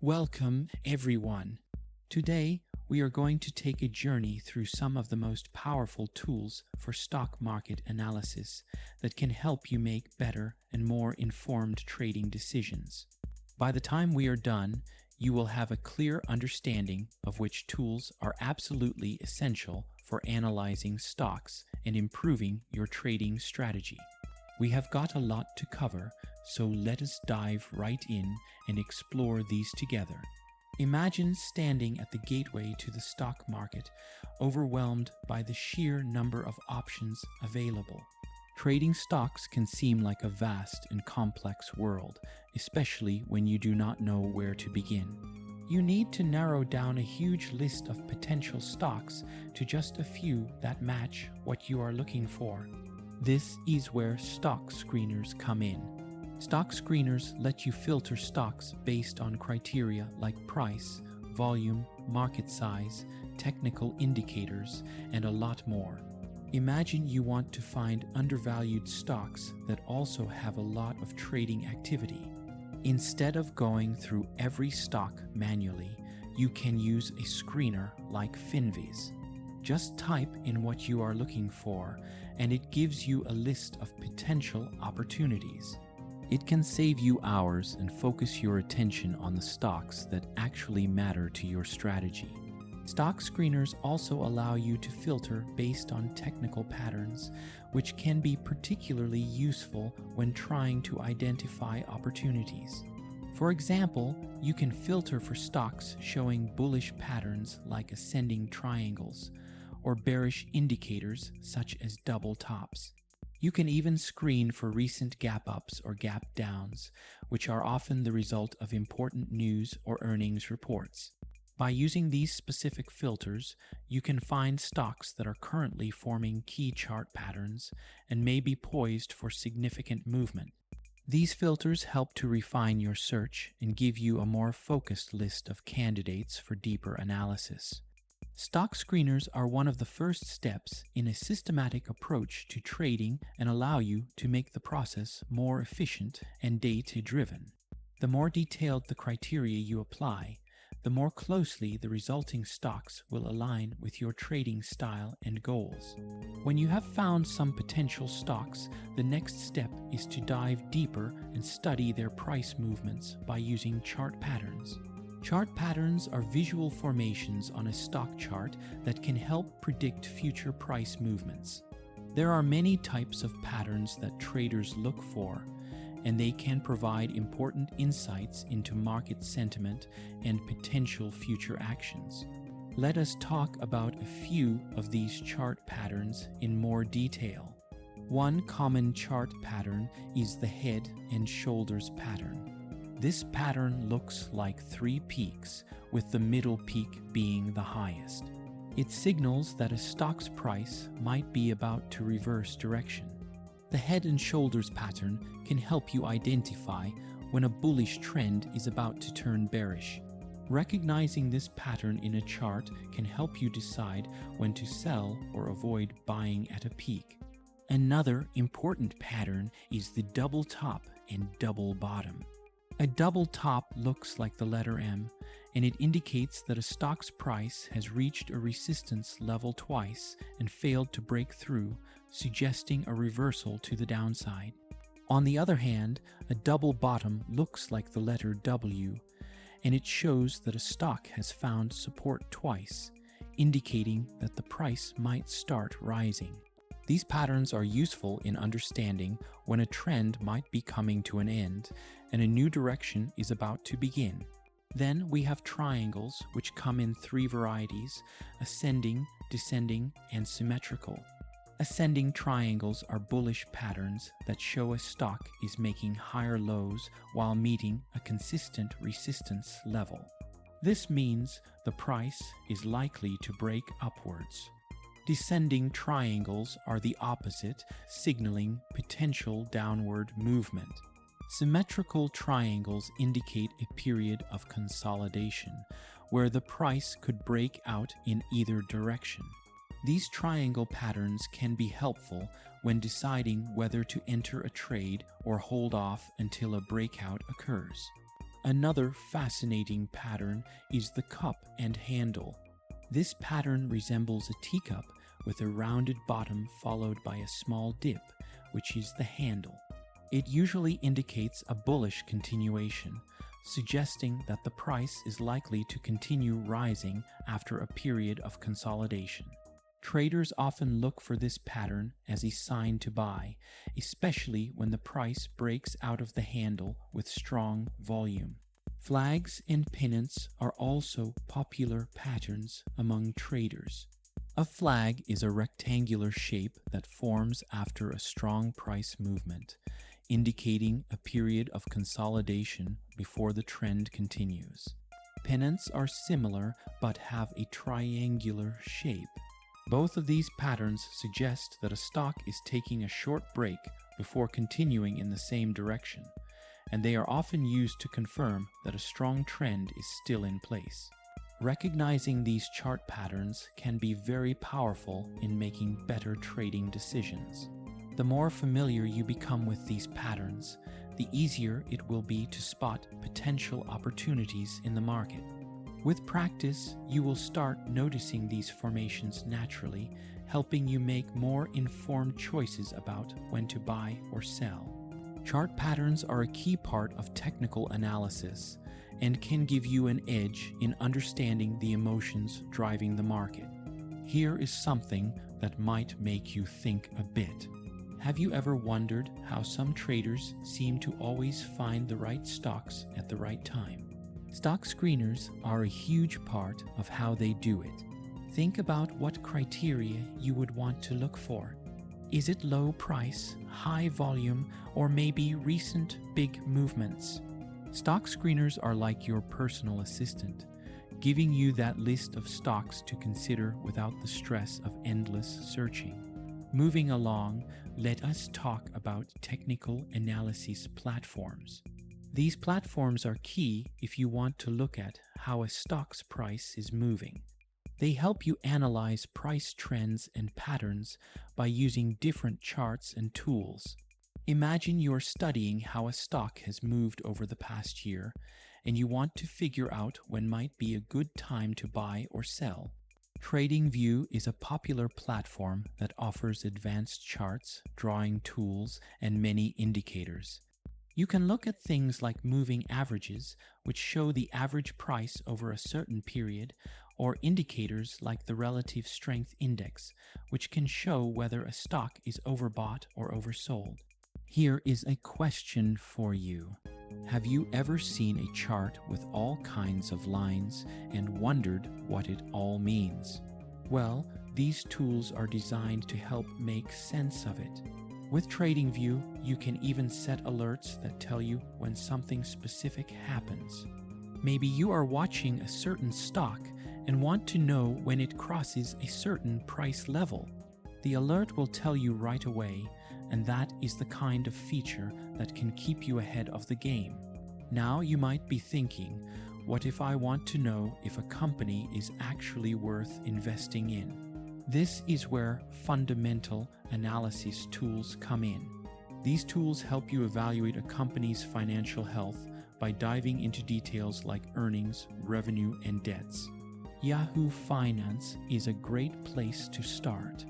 Welcome, everyone. Today, we are going to take a journey through some of the most powerful tools for stock market analysis that can help you make better and more informed trading decisions. By the time we are done, you will have a clear understanding of which tools are absolutely essential for analyzing stocks and improving your trading strategy. We have got a lot to cover, so let us dive right in and explore these together. Imagine standing at the gateway to the stock market, overwhelmed by the sheer number of options available. Trading stocks can seem like a vast and complex world, especially when you do not know where to begin. You need to narrow down a huge list of potential stocks to just a few that match what you are looking for. This is where stock screeners come in. Stock screeners let you filter stocks based on criteria like price, volume, market size, technical indicators, and a lot more. Imagine you want to find undervalued stocks that also have a lot of trading activity. Instead of going through every stock manually, you can use a screener like Finviz. Just type in what you are looking for, and it gives you a list of potential opportunities. It can save you hours and focus your attention on the stocks that actually matter to your strategy. Stock screeners also allow you to filter based on technical patterns, which can be particularly useful when trying to identify opportunities. For example, you can filter for stocks showing bullish patterns like ascending triangles, or bearish indicators such as double tops. You can even screen for recent gap ups or gap downs, which are often the result of important news or earnings reports. By using these specific filters, you can find stocks that are currently forming key chart patterns and may be poised for significant movement. These filters help to refine your search and give you a more focused list of candidates for deeper analysis. Stock screeners are one of the first steps in a systematic approach to trading and allow you to make the process more efficient and data-driven. The more detailed the criteria you apply, the more closely the resulting stocks will align with your trading style and goals. When you have found some potential stocks, the next step is to dive deeper and study their price movements by using chart patterns. Chart patterns are visual formations on a stock chart that can help predict future price movements. There are many types of patterns that traders look for, and they can provide important insights into market sentiment and potential future actions. Let us talk about a few of these chart patterns in more detail. One common chart pattern is the head and shoulders pattern. This pattern looks like three peaks, with the middle peak being the highest. It signals that a stock's price might be about to reverse direction. The head and shoulders pattern can help you identify when a bullish trend is about to turn bearish. Recognizing this pattern in a chart can help you decide when to sell or avoid buying at a peak. Another important pattern is the double top and double bottom. A double top looks like the letter M, and it indicates that a stock's price has reached a resistance level twice and failed to break through, suggesting a reversal to the downside. On the other hand, a double bottom looks like the letter W, and it shows that a stock has found support twice, indicating that the price might start rising. These patterns are useful in understanding when a trend might be coming to an end and a new direction is about to begin. Then we have triangles, which come in three varieties: ascending, descending, and symmetrical. Ascending triangles are bullish patterns that show a stock is making higher lows while meeting a consistent resistance level. This means the price is likely to break upwards. Descending triangles are the opposite, signaling potential downward movement. Symmetrical triangles indicate a period of consolidation, where the price could break out in either direction. These triangle patterns can be helpful when deciding whether to enter a trade or hold off until a breakout occurs. Another fascinating pattern is the cup and handle. This pattern resembles a teacup with a rounded bottom followed by a small dip, which is the handle. It usually indicates a bullish continuation, suggesting that the price is likely to continue rising after a period of consolidation. Traders often look for this pattern as a sign to buy, especially when the price breaks out of the handle with strong volume. Flags and pennants are also popular patterns among traders. A flag is a rectangular shape that forms after a strong price movement, indicating a period of consolidation before the trend continues. Pennants are similar but have a triangular shape. Both of these patterns suggest that a stock is taking a short break before continuing in the same direction, and they are often used to confirm that a strong trend is still in place. Recognizing these chart patterns can be very powerful in making better trading decisions. The more familiar you become with these patterns, the easier it will be to spot potential opportunities in the market. With practice, you will start noticing these formations naturally, helping you make more informed choices about when to buy or sell. Chart patterns are a key part of technical analysis and can give you an edge in understanding the emotions driving the market. Here is something that might make you think a bit. Have you ever wondered how some traders seem to always find the right stocks at the right time? Stock screeners are a huge part of how they do it. Think about what criteria you would want to look for. Is it low price, high volume, or maybe recent big movements? Stock screeners are like your personal assistant, giving you that list of stocks to consider without the stress of endless searching. Moving along, let us talk about technical analysis platforms. These platforms are key if you want to look at how a stock's price is moving. They help you analyze price trends and patterns by using different charts and tools. Imagine you're studying how a stock has moved over the past year, and you want to figure out when might be a good time to buy or sell. TradingView is a popular platform that offers advanced charts, drawing tools, and many indicators. You can look at things like moving averages, which show the average price over a certain period, or indicators like the relative strength index, which can show whether a stock is overbought or oversold. Here is a question for you. Have you ever seen a chart with all kinds of lines and wondered what it all means? Well, these tools are designed to help make sense of it. With TradingView, you can even set alerts that tell you when something specific happens. Maybe you are watching a certain stock and want to know when it crosses a certain price level. The alert will tell you right away, and that is the kind of feature that can keep you ahead of the game. Now you might be thinking, what if I want to know if a company is actually worth investing in? This is where fundamental analysis tools come in. These tools help you evaluate a company's financial health by diving into details like earnings, revenue, and debts. Yahoo Finance is a great place to start.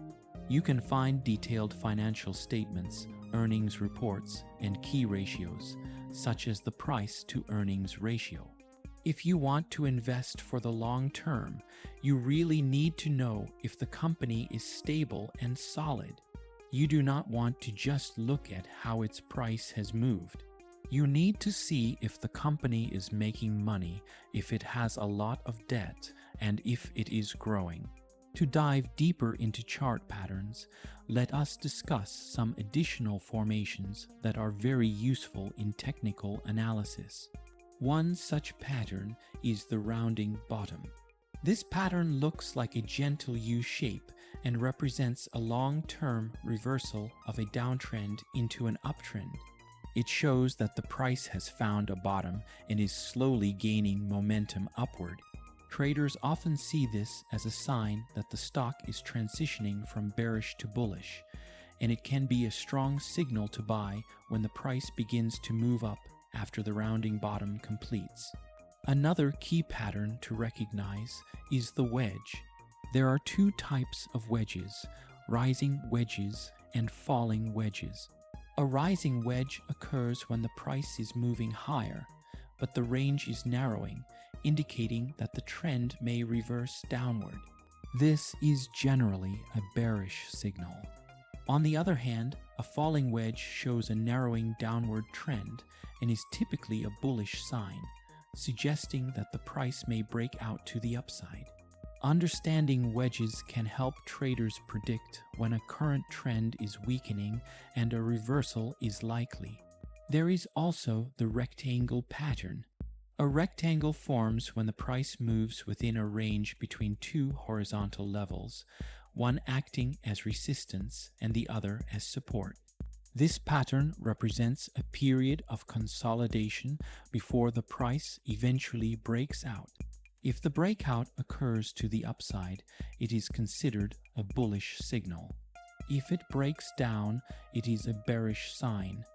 You can find detailed financial statements, earnings reports, and key ratios, such as the price-to-earnings ratio. If you want to invest for the long term, you really need to know if the company is stable and solid. You do not want to just look at how its price has moved. You need to see if the company is making money, if it has a lot of debt, and if it is growing. To dive deeper into chart patterns, let us discuss some additional formations that are very useful in technical analysis. One such pattern is the rounding bottom. This pattern looks like a gentle U shape and represents a long-term reversal of a downtrend into an uptrend. It shows that the price has found a bottom and is slowly gaining momentum upward. Traders often see this as a sign that the stock is transitioning from bearish to bullish, and it can be a strong signal to buy when the price begins to move up after the rounding bottom completes. Another key pattern to recognize is the wedge. There are two types of wedges: rising wedges and falling wedges. A rising wedge occurs when the price is moving higher, but the range is narrowing, indicating that the trend may reverse downward. This is generally a bearish signal. On the other hand, a falling wedge shows a narrowing downward trend and is typically a bullish sign, suggesting that the price may break out to the upside. Understanding wedges can help traders predict when a current trend is weakening and a reversal is likely. There is also the rectangle pattern. A rectangle forms when the price moves within a range between two horizontal levels, one acting as resistance and the other as support. This pattern represents a period of consolidation before the price eventually breaks out. If the breakout occurs to the upside, it is considered a bullish signal. If it breaks down, it is a bearish sign.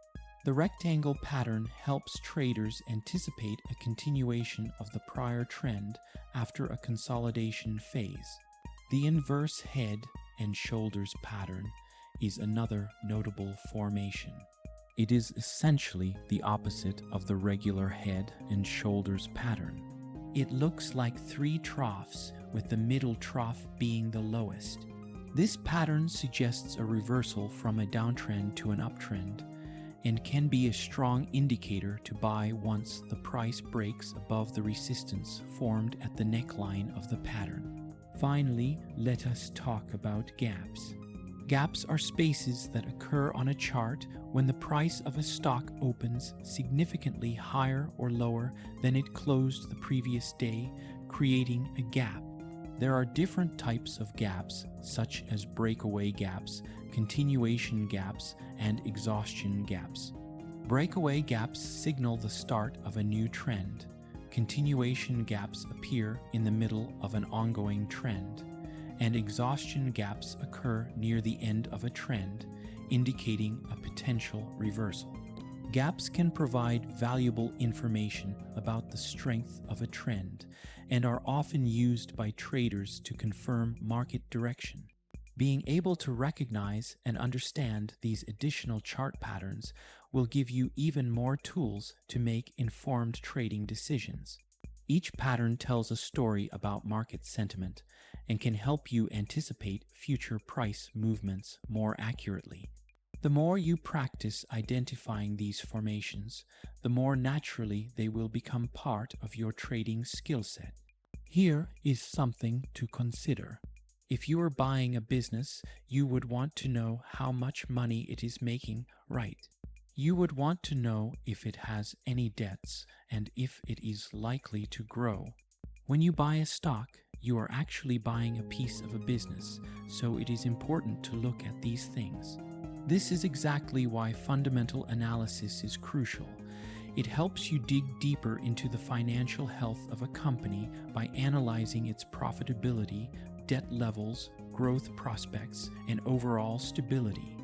The rectangle pattern helps traders anticipate a continuation of the prior trend after a consolidation phase. The inverse head and shoulders pattern is another notable formation. It is essentially the opposite of the regular head and shoulders pattern. It looks like three troughs, with the middle trough being the lowest. This pattern suggests a reversal from a downtrend to an uptrend and can be a strong indicator to buy once the price breaks above the resistance formed at the neckline of the pattern. Finally, let us talk about gaps. Gaps are spaces that occur on a chart when the price of a stock opens significantly higher or lower than it closed the previous day, creating a gap. There are different types of gaps, such as breakaway gaps, continuation gaps, and exhaustion gaps. Breakaway gaps signal the start of a new trend. Continuation gaps appear in the middle of an ongoing trend, and exhaustion gaps occur near the end of a trend, indicating a potential reversal. Gaps can provide valuable information about the strength of a trend and are often used by traders to confirm market direction. Being able to recognize and understand these additional chart patterns will give you even more tools to make informed trading decisions. Each pattern tells a story about market sentiment and can help you anticipate future price movements more accurately. The more you practice identifying these formations, the more naturally they will become part of your trading skill set. Here is something to consider. If you are buying a business, you would want to know how much money it is making, right? You would want to know if it has any debts and if it is likely to grow. When you buy a stock, you are actually buying a piece of a business, so it is important to look at these things. This is exactly why fundamental analysis is crucial. It helps you dig deeper into the financial health of a company by analyzing its profitability, debt levels, growth prospects, and overall stability.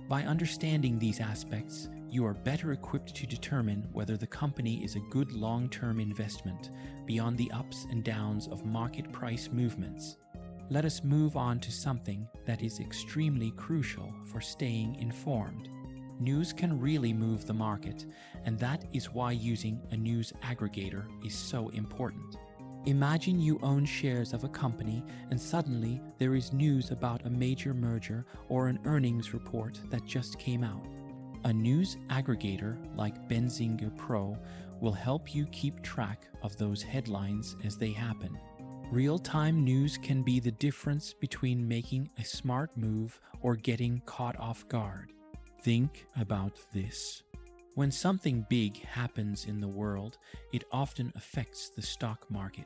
By understanding these aspects, you are better equipped to determine whether the company is a good long-term investment beyond the ups and downs of market price movements. Let us move on to something that is extremely crucial for staying informed. News can really move the market, and that is why using a news aggregator is so important. Imagine you own shares of a company and suddenly there is news about a major merger or an earnings report that just came out. A news aggregator like Benzinga Pro will help you keep track of those headlines as they happen. Real-time news can be the difference between making a smart move or getting caught off guard. Think about this. When something big happens in the world, it often affects the stock market.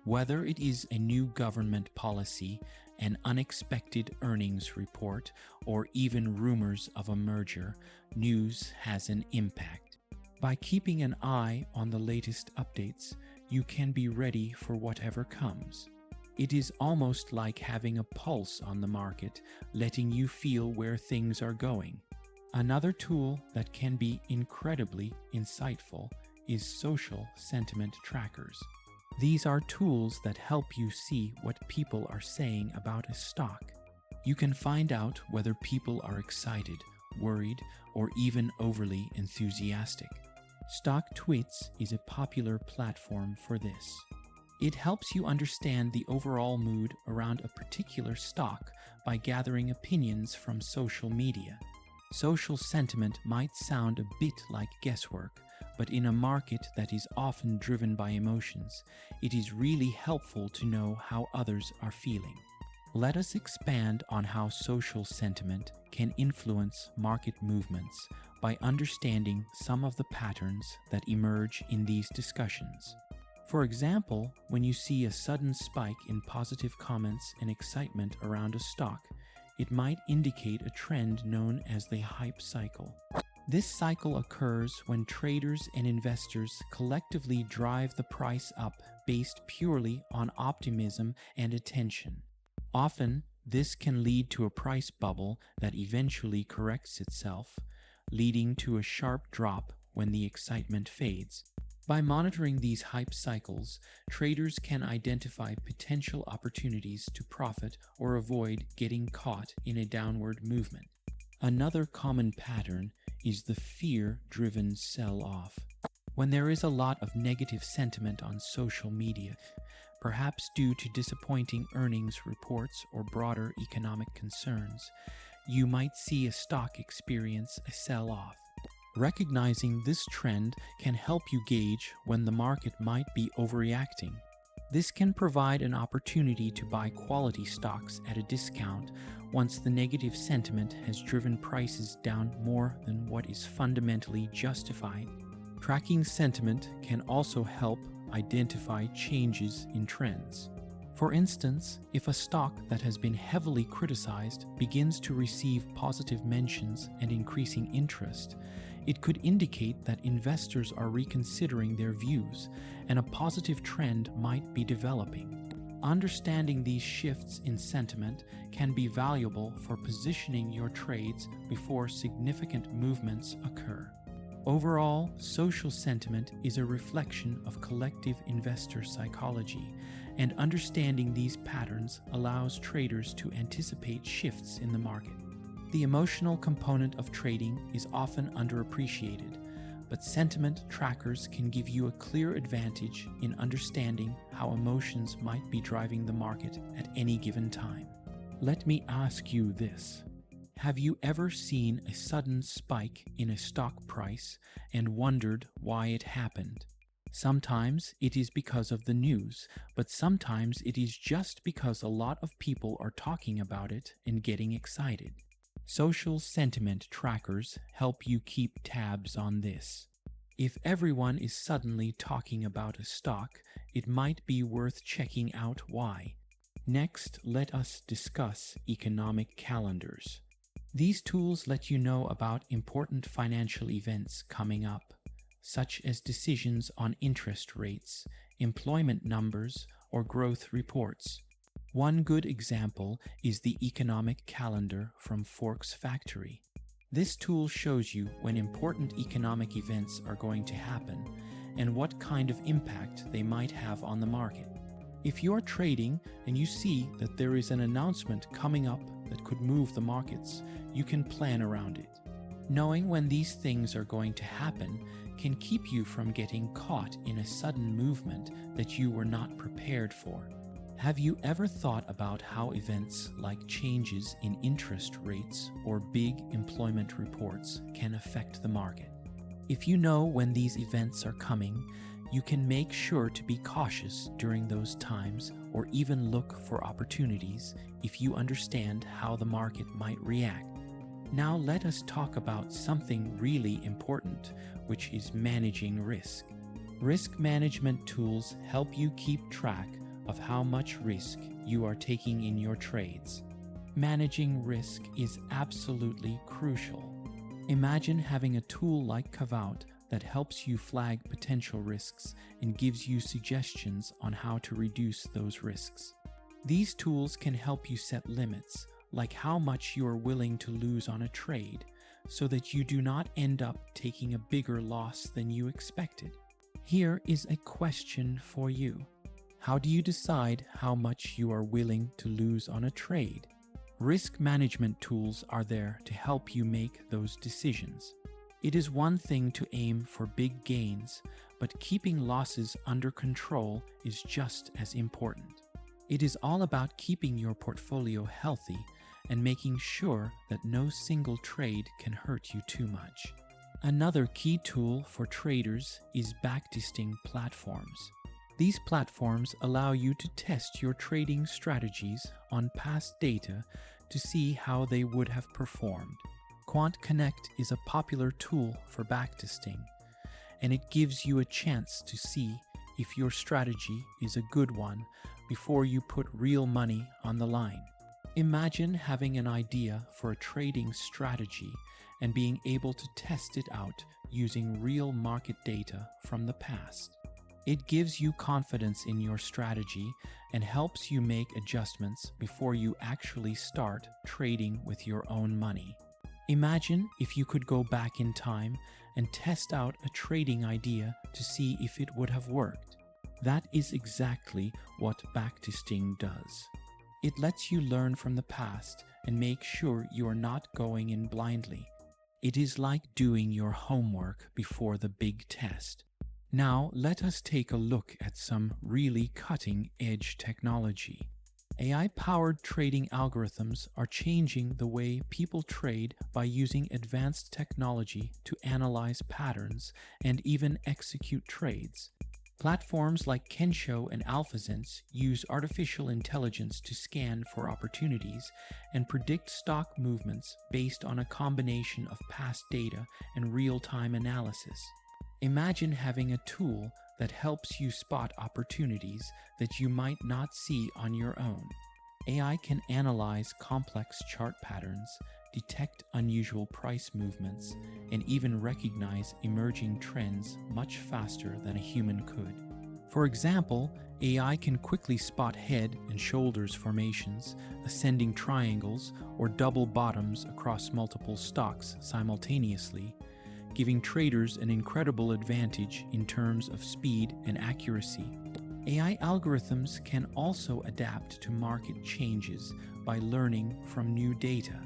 Whether it is a new government policy, an unexpected earnings report, or even rumors of a merger, news has an impact. By keeping an eye on the latest updates, you can be ready for whatever comes. It is almost like having a pulse on the market, letting you feel where things are going. Another tool that can be incredibly insightful is social sentiment trackers. These are tools that help you see what people are saying about a stock. You can find out whether people are excited, worried, or even overly enthusiastic. Stock Tweets is a popular platform for this. It helps you understand the overall mood around a particular stock by gathering opinions from social media. Social sentiment might sound a bit like guesswork, but in a market that is often driven by emotions, it is really helpful to know how others are feeling. Let us expand on how social sentiment can influence market movements by understanding some of the patterns that emerge in these discussions. For example, when you see a sudden spike in positive comments and excitement around a stock, it might indicate a trend known as the hype cycle. This cycle occurs when traders and investors collectively drive the price up based purely on optimism and attention. Often, this can lead to a price bubble that eventually corrects itself, leading to a sharp drop when the excitement fades. By monitoring these hype cycles, traders can identify potential opportunities to profit or avoid getting caught in a downward movement. Another common pattern is the fear-driven sell-off. When there is a lot of negative sentiment on social media, perhaps due to disappointing earnings reports or broader economic concerns, you might see a stock experience a sell-off. Recognizing this trend can help you gauge when the market might be overreacting. This can provide an opportunity to buy quality stocks at a discount once the negative sentiment has driven prices down more than what is fundamentally justified. Tracking sentiment can also help identify changes in trends. For instance, if a stock that has been heavily criticized begins to receive positive mentions and increasing interest, it could indicate that investors are reconsidering their views and a positive trend might be developing. Understanding these shifts in sentiment can be valuable for positioning your trades before significant movements occur. Overall, social sentiment is a reflection of collective investor psychology, and understanding these patterns allows traders to anticipate shifts in the market. The emotional component of trading is often underappreciated, but sentiment trackers can give you a clear advantage in understanding how emotions might be driving the market at any given time. Let me ask you this. Have you ever seen a sudden spike in a stock price and wondered why it happened? Sometimes it is because of the news, but sometimes it is just because a lot of people are talking about it and getting excited. Social sentiment trackers help you keep tabs on this. If everyone is suddenly talking about a stock, it might be worth checking out why. Next, let us discuss economic calendars. These tools let you know about important financial events coming up, such as decisions on interest rates, employment numbers, or growth reports. One good example is the economic calendar from Forks Factory. This tool shows you when important economic events are going to happen and what kind of impact they might have on the market. If you're trading and you see that there is an announcement coming up that could move the markets, you can plan around it. Knowing when these things are going to happen can keep you from getting caught in a sudden movement that you were not prepared for. Have you ever thought about how events like changes in interest rates or big employment reports can affect the market? If you know when these events are coming, you can make sure to be cautious during those times or even look for opportunities if you understand how the market might react. Now let us talk about something really important, which is managing risk. Risk management tools help you keep track of how much risk you are taking in your trades. Managing risk is absolutely crucial. Imagine having a tool like Kavout that helps you flag potential risks and gives you suggestions on how to reduce those risks. These tools can help you set limits, like how much you are willing to lose on a trade, so that you do not end up taking a bigger loss than you expected. Here is a question for you. How do you decide how much you are willing to lose on a trade? Risk management tools are there to help you make those decisions. It is one thing to aim for big gains, but keeping losses under control is just as important. It is all about keeping your portfolio healthy and making sure that no single trade can hurt you too much. Another key tool for traders is backtesting platforms. These platforms allow you to test your trading strategies on past data to see how they would have performed. Quant Connect is a popular tool for backtesting, and it gives you a chance to see if your strategy is a good one before you put real money on the line. Imagine having an idea for a trading strategy and being able to test it out using real market data from the past. It gives you confidence in your strategy and helps you make adjustments before you actually start trading with your own money. Imagine if you could go back in time and test out a trading idea to see if it would have worked. That is exactly what backtesting does. It lets you learn from the past and make sure you are not going in blindly. It is like doing your homework before the big test. Now, let us take a look at some really cutting-edge technology. AI-powered trading algorithms are changing the way people trade by using advanced technology to analyze patterns and even execute trades. Platforms like Kensho and AlphaSense use artificial intelligence to scan for opportunities and predict stock movements based on a combination of past data and real-time analysis. Imagine having a tool that helps you spot opportunities that you might not see on your own. AI can analyze complex chart patterns, detect unusual price movements, and even recognize emerging trends much faster than a human could. For example, AI can quickly spot head and shoulders formations, ascending triangles, or double bottoms across multiple stocks simultaneously, giving traders an incredible advantage in terms of speed and accuracy. AI algorithms can also adapt to market changes by learning from new data.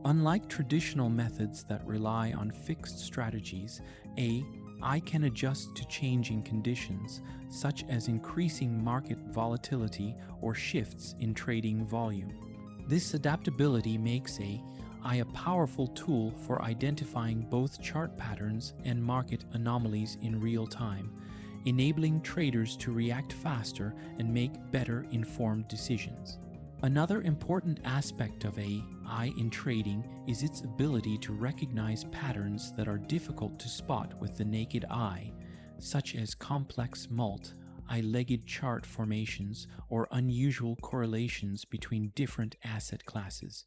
Unlike traditional methods that rely on fixed strategies, AI can adjust to changing conditions, such as increasing market volatility or shifts in trading volume. This adaptability makes AI a powerful tool for identifying both chart patterns and market anomalies in real time, enabling traders to react faster and make better informed decisions. Another important aspect of AI in trading is its ability to recognize patterns that are difficult to spot with the naked eye, such as complex multi-legged chart formations or unusual correlations between different asset classes.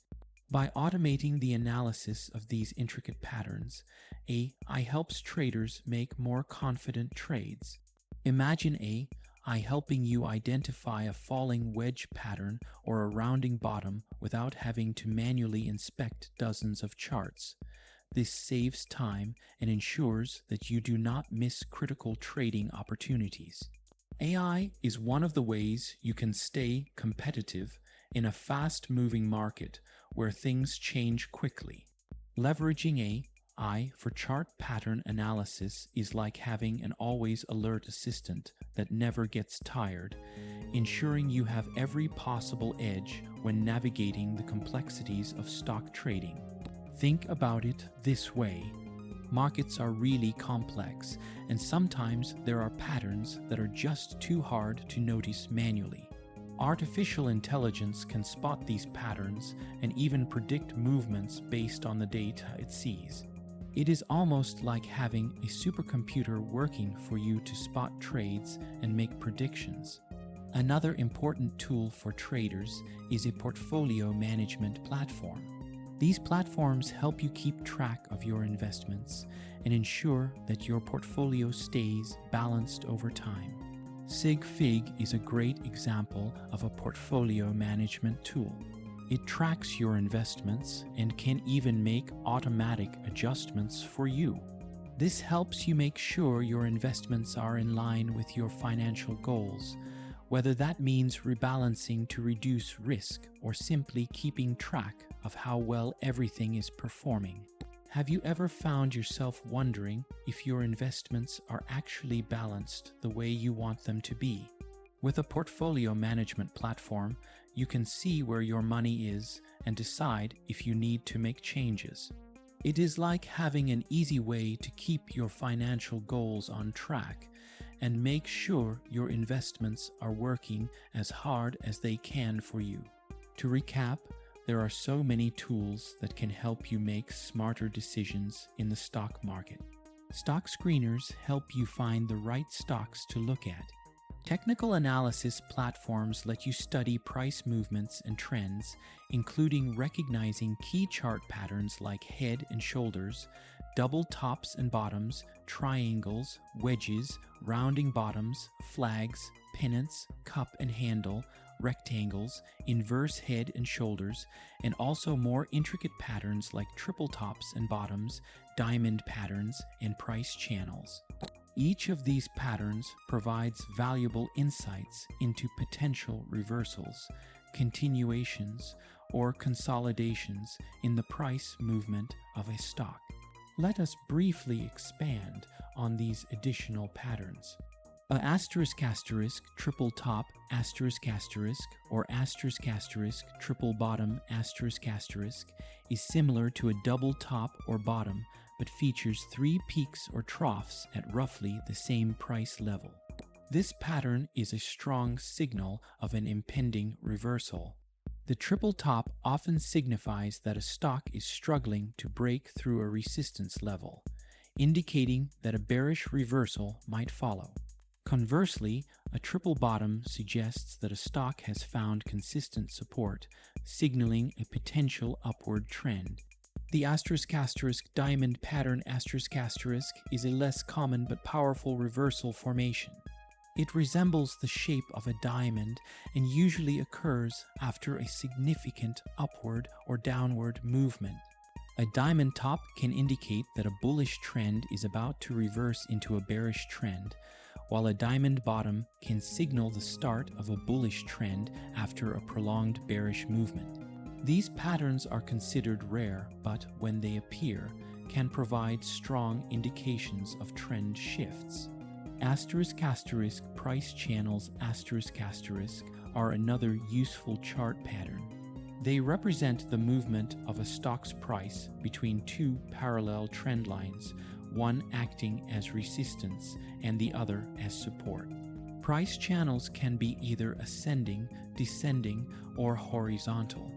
By automating the analysis of these intricate patterns, AI helps traders make more confident trades. Imagine AI helping you identify a falling wedge pattern or a rounding bottom without having to manually inspect dozens of charts. This saves time and ensures that you do not miss critical trading opportunities. AI is one of the ways you can stay competitive in a fast-moving market where things change quickly. Leveraging AI for chart pattern analysis is like having an always alert assistant that never gets tired, ensuring you have every possible edge when navigating the complexities of stock trading. Think about it this way. Markets are really complex, and sometimes there are patterns that are just too hard to notice manually. Artificial intelligence can spot these patterns and even predict movements based on the data it sees. It is almost like having a supercomputer working for you to spot trades and make predictions. Another important tool for traders is a portfolio management platform. These platforms help you keep track of your investments and ensure that your portfolio stays balanced over time. SigFig is a great example of a portfolio management tool. It tracks your investments and can even make automatic adjustments for you. This helps you make sure your investments are in line with your financial goals, whether that means rebalancing to reduce risk or simply keeping track of how well everything is performing. Have you ever found yourself wondering if your investments are actually balanced the way you want them to be? With a portfolio management platform, you can see where your money is and decide if you need to make changes. It is like having an easy way to keep your financial goals on track and make sure your investments are working as hard as they can for you. To recap, there are so many tools that can help you make smarter decisions in the stock market. Stock screeners help you find the right stocks to look at. Technical analysis platforms let you study price movements and trends, including recognizing key chart patterns like head and shoulders, double tops and bottoms, triangles, wedges, rounding bottoms, flags, pennants, cup and handle, rectangles, inverse head and shoulders, and also more intricate patterns like triple tops and bottoms, diamond patterns, and price channels. Each of these patterns provides valuable insights into potential reversals, continuations, or consolidations in the price movement of a stock. Let us briefly expand on these additional patterns. A ***, triple top ***, or ***, triple bottom ***, is similar to a double top or bottom, but features 3 peaks or troughs at roughly the same price level. This pattern is a strong signal of an impending reversal. The triple top often signifies that a stock is struggling to break through a resistance level, indicating that a bearish reversal might follow. Conversely, a triple bottom suggests that a stock has found consistent support, signaling a potential upward trend. The *** diamond pattern *** is a less common but powerful reversal formation. It resembles the shape of a diamond and usually occurs after a significant upward or downward movement. A diamond top can indicate that a bullish trend is about to reverse into a bearish trend, while a diamond bottom can signal the start of a bullish trend after a prolonged bearish movement. These patterns are considered rare, but when they appear, can provide strong indications of trend shifts. ** price channels ** are another useful chart pattern. They represent the movement of a stock's price between 2 parallel trend lines, one acting as resistance and the other as support. Price channels can be either ascending, descending, or horizontal.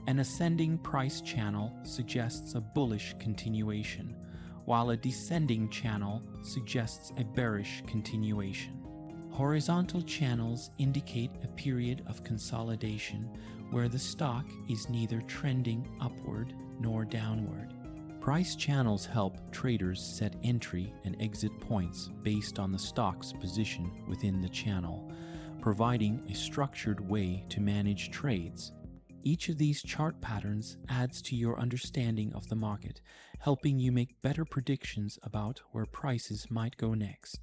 An ascending price channel suggests a bullish continuation, while a descending channel suggests a bearish continuation. Horizontal channels indicate a period of consolidation where the stock is neither trending upward nor downward. Price channels help traders set entry and exit points based on the stock's position within the channel, providing a structured way to manage trades. Each of these chart patterns adds to your understanding of the market, helping you make better predictions about where prices might go next.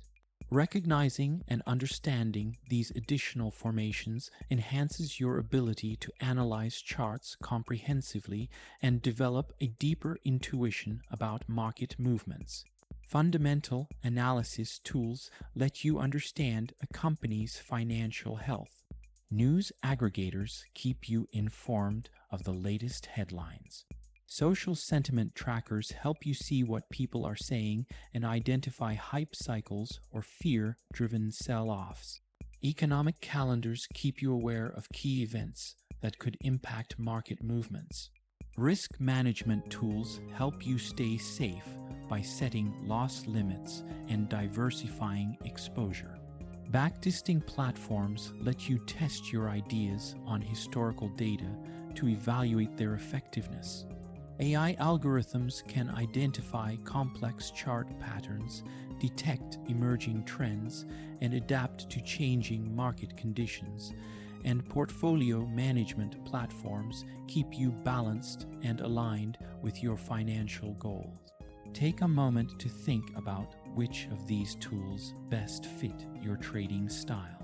Recognizing and understanding these additional formations enhances your ability to analyze charts comprehensively and develop a deeper intuition about market movements. Fundamental analysis tools let you understand a company's financial health. News aggregators keep you informed of the latest headlines. Social sentiment trackers help you see what people are saying and identify hype cycles or fear-driven sell-offs. Economic calendars keep you aware of key events that could impact market movements. Risk management tools help you stay safe by setting loss limits and diversifying exposure. Backtesting platforms let you test your ideas on historical data to evaluate their effectiveness. AI algorithms can identify complex chart patterns, detect emerging trends, and adapt to changing market conditions, and portfolio management platforms keep you balanced and aligned with your financial goals. Take a moment to think about which of these tools best fit your trading style.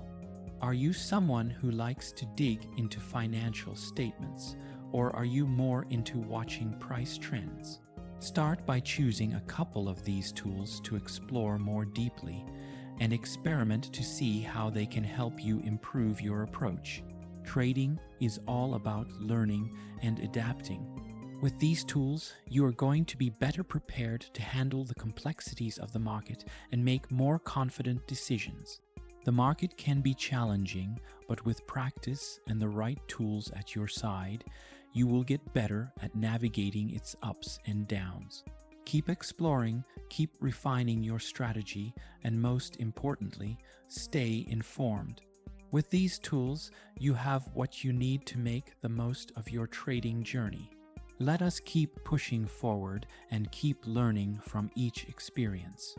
Are you someone who likes to dig into financial statements, or are you more into watching price trends? Start by choosing a couple of these tools to explore more deeply and experiment to see how they can help you improve your approach. Trading is all about learning and adapting. With these tools, you are going to be better prepared to handle the complexities of the market and make more confident decisions. The market can be challenging, but with practice and the right tools at your side, you will get better at navigating its ups and downs. Keep exploring, keep refining your strategy, and most importantly, stay informed. With these tools, you have what you need to make the most of your trading journey. Let us keep pushing forward and keep learning from each experience.